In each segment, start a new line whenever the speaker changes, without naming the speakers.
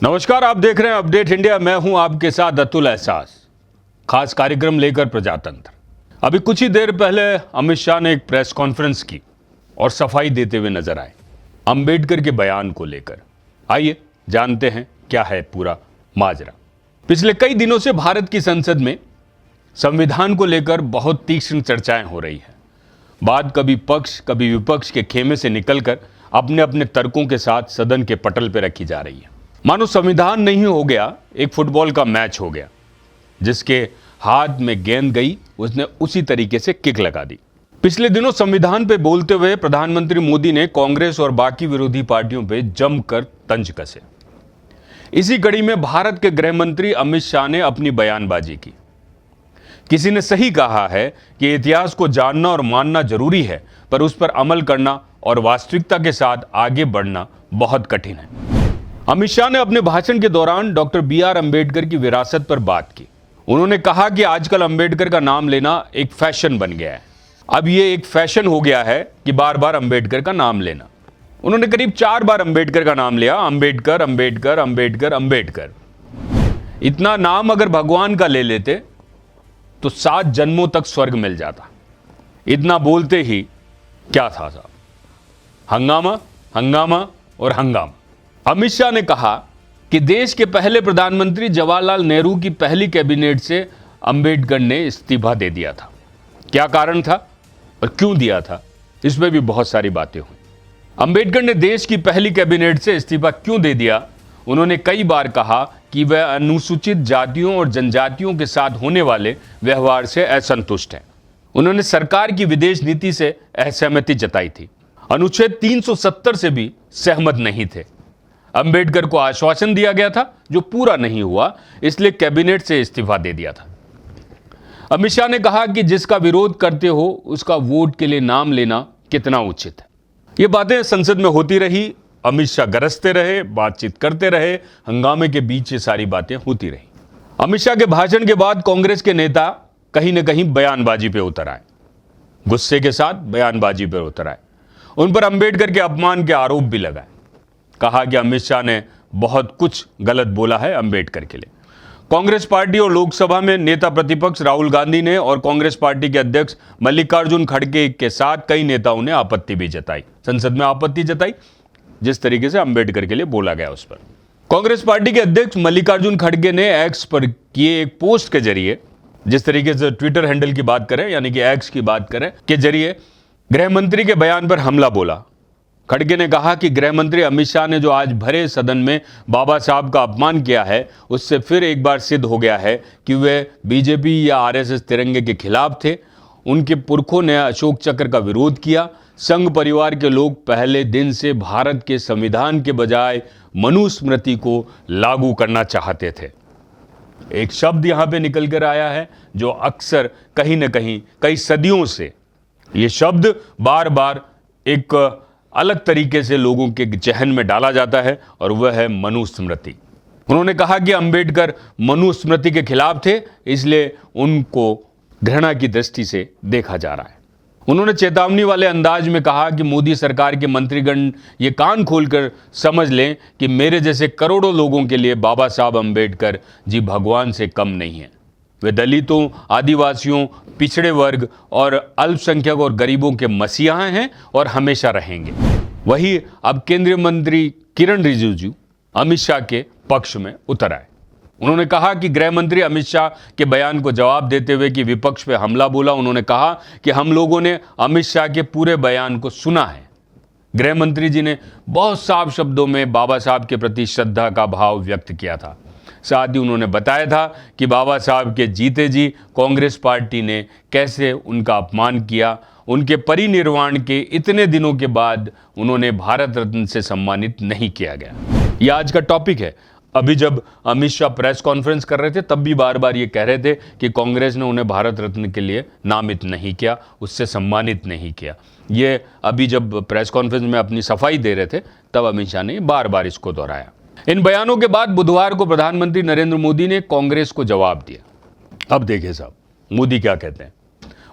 नमस्कार, आप देख रहे हैं अपडेट इंडिया। मैं हूं आपके साथ अतुल एहसास। खास कार्यक्रम लेकर प्रजातंत्र। अभी कुछ ही देर पहले अमित शाह ने एक प्रेस कॉन्फ्रेंस की और सफाई देते हुए नजर आए अंबेडकर के बयान को लेकर। आइए जानते हैं क्या है पूरा माजरा। पिछले कई दिनों से भारत की संसद में संविधान को लेकर बहुत तीक्ष्ण चर्चाएं हो रही है। बात कभी पक्ष कभी विपक्ष के खेमे से निकलकर अपने अपने तर्कों के साथ सदन के पटल पर रखी जा रही है। मानो संविधान नहीं हो गया, एक फुटबॉल का मैच हो गया। जिसके हाथ में गेंद गई उसने उसी तरीके से किक लगा दी। पिछले दिनों संविधान पे बोलते हुए प्रधानमंत्री मोदी ने कांग्रेस और बाकी विरोधी पार्टियों पे जमकर तंज कसे। इसी कड़ी में भारत के गृह मंत्री अमित शाह ने अपनी बयानबाजी की। किसी ने सही कहा है कि इतिहास को जानना और मानना जरूरी है, पर उस पर अमल करना और वास्तविकता के साथ आगे बढ़ना बहुत कठिन है। अमित शाह ने अपने भाषण के दौरान डॉक्टर बी.आर. अम्बेडकर की विरासत पर बात की। उन्होंने कहा कि आजकल अम्बेडकर का नाम लेना एक फैशन बन गया है। अब ये एक फैशन हो गया है कि बार बार अम्बेडकर का नाम लेना। उन्होंने करीब 4 बार अम्बेडकर का नाम लिया। अम्बेडकर, अम्बेडकर, अम्बेडकर, अम्बेडकर। इतना नाम अगर भगवान का ले लेते तो 7 जन्मों तक स्वर्ग मिल जाता। इतना बोलते ही क्या था साहब, हंगामा, हंगामा और हंगामा। अमित शाह ने कहा कि देश के पहले प्रधानमंत्री जवाहरलाल नेहरू की पहली कैबिनेट से अंबेडकर ने इस्तीफा दे दिया था। क्या कारण था और क्यों दिया था, इसमें भी बहुत सारी बातें हुई। अंबेडकर ने देश की पहली कैबिनेट से इस्तीफा क्यों दे दिया? उन्होंने कई बार कहा कि वह अनुसूचित जातियों और जनजातियों के साथ होने वाले व्यवहार से असंतुष्ट हैं। उन्होंने सरकार की विदेश नीति से असहमति जताई थी। अनुच्छेद 370 से भी सहमत नहीं थे। अंबेडकर को आश्वासन दिया गया था जो पूरा नहीं हुआ, इसलिए कैबिनेट से इस्तीफा दे दिया था। अमित शाह ने कहा कि जिसका विरोध करते हो उसका वोट के लिए नाम लेना कितना उचित है। ये बातें संसद में होती रही। अमित शाह गरजते रहे, बातचीत करते रहे, हंगामे के बीच ये सारी बातें होती रही। अमित शाह के भाषण के बाद कांग्रेस के नेता कहीं न कहीं बयानबाजी पे उतर आए। गुस्से के साथ बयानबाजी पर उतर आए। उन पर अंबेडकर के अपमान के आरोप भी लगाए। कहा कि अमित शाह ने बहुत कुछ गलत बोला है अंबेडकर के लिए। कांग्रेस पार्टी और लोकसभा में नेता प्रतिपक्ष राहुल गांधी ने और कांग्रेस पार्टी के अध्यक्ष मल्लिकार्जुन खड़गे के साथ कई नेताओं ने आपत्ति भी जताई। संसद में आपत्ति जताई जिस तरीके से अंबेडकर के लिए बोला गया उस पर। कांग्रेस पार्टी के अध्यक्ष मल्लिकार्जुन खड़गे ने एक्स पर किए एक पोस्ट के जरिए, जिस तरीके से ट्विटर हैंडल की बात करें यानी कि एक्स की बात करें, के जरिए गृह मंत्री के बयान पर हमला बोला। खड़गे ने कहा कि गृह मंत्री अमित शाह ने जो आज भरे सदन में बाबा साहब का अपमान किया है, उससे फिर एक बार सिद्ध हो गया है कि वे बीजेपी या आरएसएस तिरंगे के खिलाफ थे। उनके पुरखों ने अशोक चक्र का विरोध किया। संघ परिवार के लोग पहले दिन से भारत के संविधान के बजाय मनुस्मृति को लागू करना चाहते थे। एक शब्द यहां पे निकल कर आया है जो अक्सर कहीं न कहीं कई सदियों से ये शब्द बार बार एक अलग तरीके से लोगों के जहन में डाला जाता है और वह है मनुस्मृति। उन्होंने कहा कि अंबेडकर मनुस्मृति के खिलाफ थे, इसलिए उनको घृणा की दृष्टि से देखा जा रहा है। उन्होंने चेतावनी वाले अंदाज में कहा कि मोदी सरकार के मंत्रीगण ये कान खोलकर समझ लें कि मेरे जैसे करोड़ों लोगों के लिए बाबा साहब अंबेडकर जी भगवान से कम नहीं है। वे दलितों, आदिवासियों, पिछड़े वर्ग और अल्पसंख्यक और गरीबों के मसीहा हैं और हमेशा रहेंगे। वही अब केंद्रीय मंत्री किरण रिजिजू अमित शाह के पक्ष में उतर आए। उन्होंने कहा कि गृह मंत्री अमित शाह के बयान को जवाब देते हुए कि विपक्ष पे हमला बोला। उन्होंने कहा कि हम लोगों ने अमित शाह के पूरे बयान को सुना है। गृह मंत्री जी ने बहुत साफ शब्दों में बाबा साहब के प्रति श्रद्धा का भाव व्यक्त किया था। साथ ही उन्होंने बताया था कि बाबा साहब के जीते जी कांग्रेस पार्टी ने कैसे उनका अपमान किया। उनके परिनिर्वाण के इतने दिनों के बाद उन्होंने भारत रत्न से सम्मानित नहीं किया गया। यह आज का टॉपिक है। अभी जब अमित शाह प्रेस कॉन्फ्रेंस कर रहे थे तब भी बार बार ये कह रहे थे कि कांग्रेस ने उन्हें भारत रत्न के लिए नामित नहीं किया, उससे सम्मानित नहीं किया। ये अभी जब प्रेस कॉन्फ्रेंस में अपनी सफाई दे रहे थे तब अमित शाह ने बार बार इसको दोहराया। इन बयानों के बाद बुधवार को प्रधानमंत्री नरेंद्र मोदी ने कांग्रेस को जवाब दिया। अब देखिए साहब, मोदी क्या कहते हैं।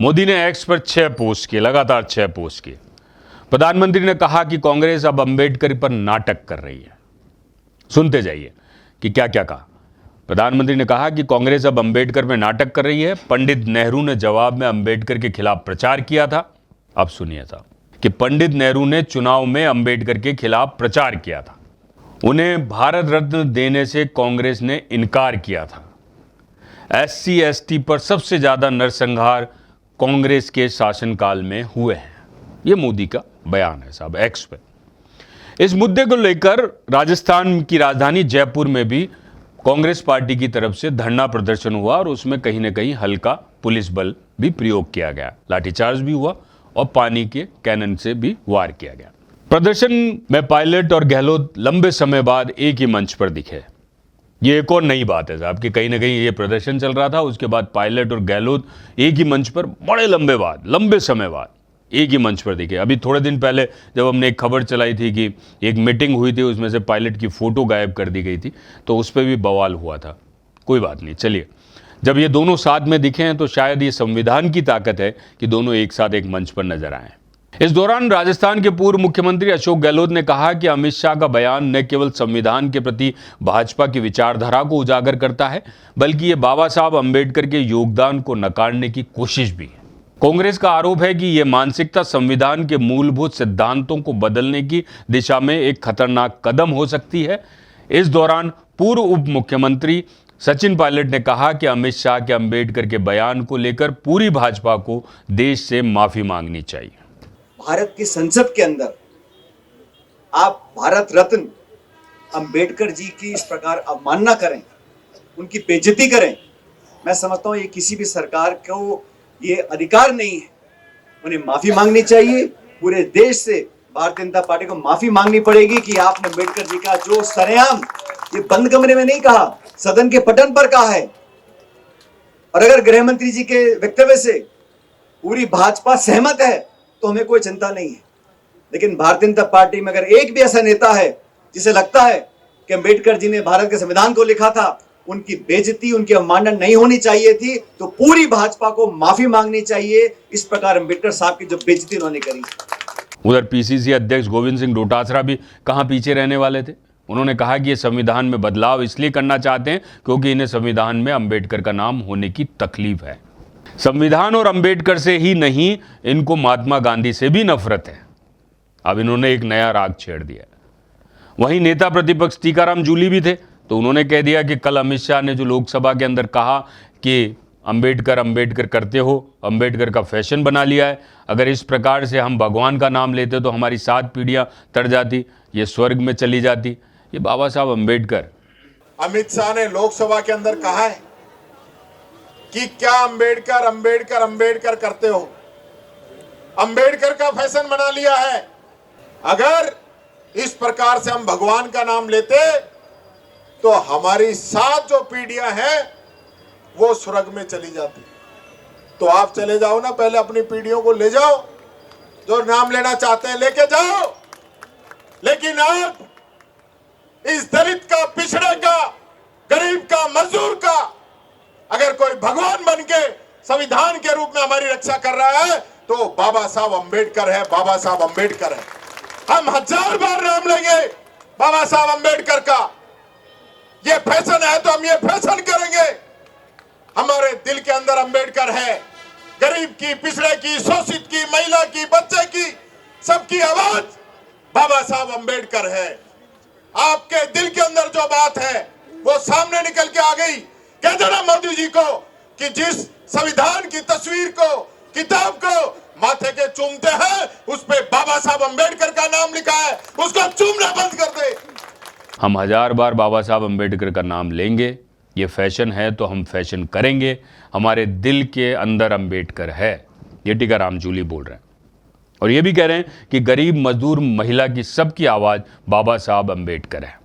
मोदी ने एक्स पर 6 पोस्ट किए, लगातार 6 पोस्ट किए। प्रधानमंत्री ने कहा कि कांग्रेस अब अंबेडकर पर नाटक कर रही है। सुनते जाइए। कि क्या क्या कहा। प्रधानमंत्री ने कहा कि कांग्रेस अब अंबेडकर में नाटक कर रही है। पंडित नेहरू ने जवाब में अंबेडकर के खिलाफ प्रचार किया था। अब सुनिए साहब कि पंडित नेहरू ने चुनाव में अंबेडकर के खिलाफ प्रचार किया था। उन्हें भारत रत्न देने से कांग्रेस ने इनकार किया था। SC ST पर सबसे ज्यादा नरसंहार कांग्रेस के शासनकाल में हुए हैं। यह मोदी का बयान है साहब एक्स पे। इस मुद्दे को लेकर राजस्थान की राजधानी जयपुर में भी कांग्रेस पार्टी की तरफ से धरना प्रदर्शन हुआ और उसमें कहीं ना कहीं हल्का पुलिस बल भी प्रयोग किया गया, लाठीचार्ज भी हुआ और पानी के कैनन से भी वार किया गया। प्रदर्शन में पायलट और गहलोत लंबे समय बाद एक ही मंच पर दिखे। ये एक और नई बात है साहब कि कहीं ना कहीं ये प्रदर्शन चल रहा था, उसके बाद पायलट और गहलोत एक ही मंच पर बड़े लंबे समय बाद एक ही मंच पर दिखे। अभी थोड़े दिन पहले जब हमने एक खबर चलाई थी कि एक मीटिंग हुई थी, उसमें से पायलट की फोटो गायब कर दी गई थी, तो उस पर भी बवाल हुआ था। कोई बात नहीं, चलिए जब ये दोनों साथ में दिखे हैं तो शायद ये संविधान की ताकत है कि दोनों एक साथ एक मंच पर नजर आए। इस दौरान राजस्थान के पूर्व मुख्यमंत्री अशोक गहलोत ने कहा कि अमित शाह का बयान न केवल संविधान के प्रति भाजपा की विचारधारा को उजागर करता है, बल्कि ये बाबा साहब अंबेडकर के योगदान को नकारने की कोशिश भी है। कांग्रेस का आरोप है कि यह मानसिकता संविधान के मूलभूत सिद्धांतों को बदलने की दिशा में एक खतरनाक कदम हो सकती है। इस दौरान पूर्व उप मुख्यमंत्री सचिन पायलट ने कहा कि अमित शाह के अंबेडकर के बयान को लेकर पूरी भाजपा को देश से माफी मांगनी चाहिए।
भारत की संसद के अंदर आप भारत रत्न अंबेडकर जी की इस प्रकार अवमानना करें, उनकी बेइज्जती करें, मैं समझता हूं ये किसी भी सरकार को ये अधिकार नहीं है। उन्हें माफी मांगनी चाहिए। पूरे देश से भारतीय जनता पार्टी को माफी मांगनी पड़ेगी कि आपने अंबेडकर जी का जो सरेआम, ये बंद कमरे में नहीं कहा, सदन के पटल पर कहा है। और अगर गृह मंत्री जी के वक्तव्य से पूरी भाजपा सहमत है तो हमें कोई चिंता नहीं है। लेकिन भारतीय जनता पार्टी में अगर एक भी ऐसा नेता है जिसे लगता है कि अंबेडकर जी ने भारत के संविधान को लिखा था, उनकी बेइज्जती, उनकी अवमानना नहीं होनी चाहिए थी, तो पूरी भाजपा को माफी मांगनी चाहिए इस प्रकार अंबेडकर साहब की जो बेइज्जती उन्होंने करी।
उधर PCC अध्यक्ष गोविंद सिंह डोटासरा भी कहां पीछे रहने वाले थे। उन्होंने कहा कि ये संविधान में बदलाव इसलिए करना चाहते हैं क्योंकि इन्हें संविधान में अंबेडकर का नाम होने की तकलीफ है। संविधान और अंबेडकर से ही नहीं, इनको महात्मा गांधी से भी नफरत है। अब इन्होंने एक नया राग छेड़ दिया। वहीं नेता प्रतिपक्ष टीकाराम जूली भी थे, तो उन्होंने कह दिया कि कल अमित शाह ने जो लोकसभा के अंदर कहा कि अंबेडकर करते हो, अंबेडकर का फैशन बना लिया है, अगर इस प्रकार से हम भगवान का नाम लेते तो हमारी 7 पीढ़ियां तर जाती, ये स्वर्ग में चली जाती। ये बाबा साहब अंबेडकर।
अमित शाह ने लोकसभा के अंदर कहा है कि क्या अंबेडकर करते हो, अंबेडकर का फैशन बना लिया है। अगर इस प्रकार से हम भगवान का नाम लेते तो हमारी 7 जो पीढ़ियां हैं वो स्वर्ग में चली जाती। तो आप चले जाओ ना, पहले अपनी पीढ़ियों को ले जाओ, जो नाम लेना चाहते हैं लेके जाओ। लेकिन आप इस दलित का, पिछड़े का, गरीब का, मजदूर का अगर कोई भगवान बन के संविधान के रूप में हमारी रक्षा कर रहा है तो बाबा साहब अंबेडकर है, बाबा साहब अंबेडकर है। हम 1000 बार नाम लेंगे बाबा साहब अंबेडकर का। ये फैशन है तो हम ये फैशन करेंगे। हमारे दिल के अंदर अंबेडकर है। गरीब की, पिछड़े की, शोषित की, महिला की, बच्चे की, सबकी आवाज बाबा साहब अंबेडकर है। आपके दिल के अंदर जो बात है वो सामने निकल के आ गई। कह देना मोदी जी को कि जिस संविधान की तस्वीर को, किताब को माथे के चूमते हैं उस पे बाबा साहब अंबेडकर का नाम लिखा है, उसको चूमना बंद कर दे।
हम 1000 बार बाबा साहब अंबेडकर का नाम लेंगे, ये फैशन है तो हम फैशन करेंगे। हमारे दिल के अंदर अंबेडकर है। ये टीकाराम जूली बोल रहे हैं और ये भी कह रहे हैं कि गरीब, मजदूर, महिला की सबकी आवाज बाबा साहब अंबेडकर है।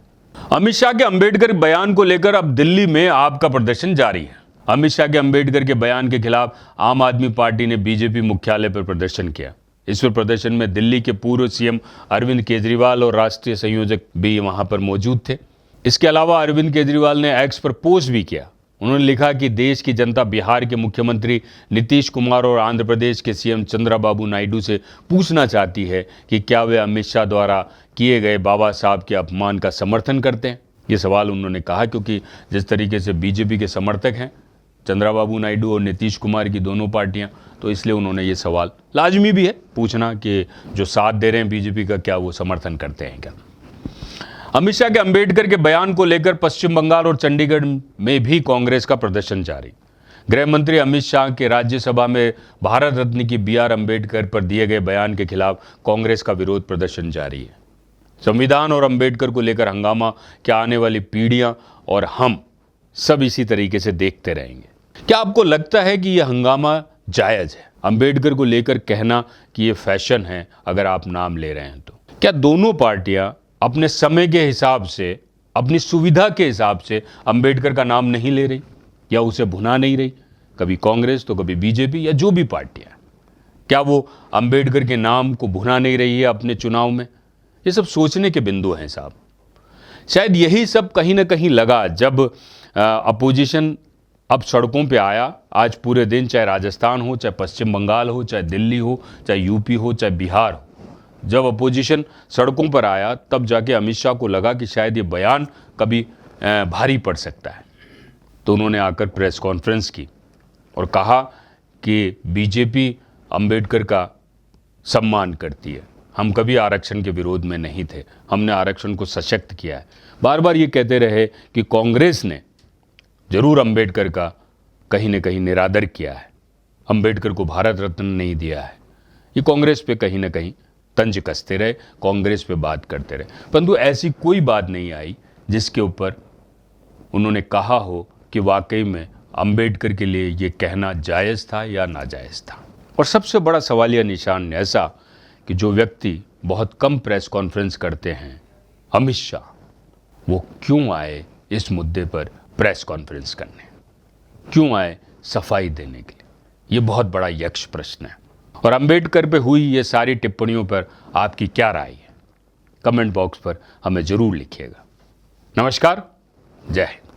अमित शाह के अंबेडकर बयान को लेकर अब दिल्ली में आपका प्रदर्शन जारी है। अमित शाह के अंबेडकर के बयान के खिलाफ आम आदमी पार्टी ने बीजेपी मुख्यालय पर प्रदर्शन किया। इस पर प्रदर्शन में दिल्ली के पूर्व सीएम अरविंद केजरीवाल और राष्ट्रीय संयोजक भी वहां पर मौजूद थे। इसके अलावा अरविंद केजरीवाल ने एक्स पर पोस्ट भी किया। उन्होंने लिखा कि देश की जनता बिहार के मुख्यमंत्री नीतीश कुमार और आंध्र प्रदेश के सीएम चंद्रबाबू नायडू से पूछना चाहती है कि क्या वे अमित शाह द्वारा किए गए बाबा साहब के अपमान का समर्थन करते हैं। ये सवाल उन्होंने कहा क्योंकि जिस तरीके से बीजेपी के समर्थक हैं चंद्रबाबू नायडू और नीतीश कुमार की दोनों पार्टियां, तो इसलिए उन्होंने ये सवाल लाजमी भी है पूछना कि जो साथ दे रहे हैं बीजेपी का क्या वो समर्थन करते हैं क्या। अमित शाह के अंबेडकर के बयान को लेकर पश्चिम बंगाल और चंडीगढ़ में भी कांग्रेस का प्रदर्शन जारी। गृह मंत्री अमित शाह के राज्यसभा में भारत रत्न की बी आर अंबेडकर पर दिए गए बयान के खिलाफ कांग्रेस का विरोध प्रदर्शन जारी है। संविधान और अंबेडकर को लेकर हंगामा क्या आने वाली पीढ़ियां और हम सब इसी तरीके से देखते रहेंगे। क्या आपको लगता है कि यह हंगामा जायज़ है? अंबेडकर को लेकर कहना कि ये फैशन है अगर आप नाम ले रहे हैं तो। क्या दोनों पार्टियां अपने समय के हिसाब से, अपनी सुविधा के हिसाब से अंबेडकर का नाम नहीं ले रही या उसे भुना नहीं रही? कभी कांग्रेस तो कभी बीजेपी या जो भी पार्टियां, क्या वो अंबेडकर के नाम को भुना नहीं रही है अपने चुनाव में? ये सब सोचने के बिंदु हैं साहब। शायद यही सब कहीं ना कहीं लगा जब अपोजिशन अब सड़कों पे आया। आज पूरे दिन, चाहे राजस्थान हो, चाहे पश्चिम बंगाल हो, चाहे दिल्ली हो, चाहे यूपी हो, चाहे बिहार हो, जब अपोजिशन सड़कों पर आया तब जाके अमित शाह को लगा कि शायद ये बयान कभी भारी पड़ सकता है। तो उन्होंने आकर प्रेस कॉन्फ्रेंस की और कहा कि बीजेपी अंबेडकर का सम्मान करती है, हम कभी आरक्षण के विरोध में नहीं थे, हमने आरक्षण को सशक्त किया है। बार बार ये कहते रहे कि कांग्रेस ने जरूर अंबेडकर का कहीं न कहीं निरादर किया है, अंबेडकर को भारत रत्न नहीं दिया है। ये कांग्रेस पे कहीं ना कहीं तंज कसते रहे, कांग्रेस पे बात करते रहे, परंतु ऐसी कोई बात नहीं आई जिसके ऊपर उन्होंने कहा हो कि वाकई में अंबेडकर के लिए ये कहना जायज़ था या नाजायज़ था। और सबसे बड़ा सवालिया निशान ऐसा कि जो व्यक्ति बहुत कम प्रेस कॉन्फ्रेंस करते हैं, अमित शाह, वो क्यों आए इस मुद्दे पर प्रेस कॉन्फ्रेंस करने, क्यों आए सफाई देने के लिए? ये बहुत बड़ा यक्ष प्रश्न है। और अंबेडकर पे हुई ये सारी टिप्पणियों पर आपकी क्या राय है? कमेंट बॉक्स पर हमें ज़रूर लिखिएगा। नमस्कार, जय हिंद।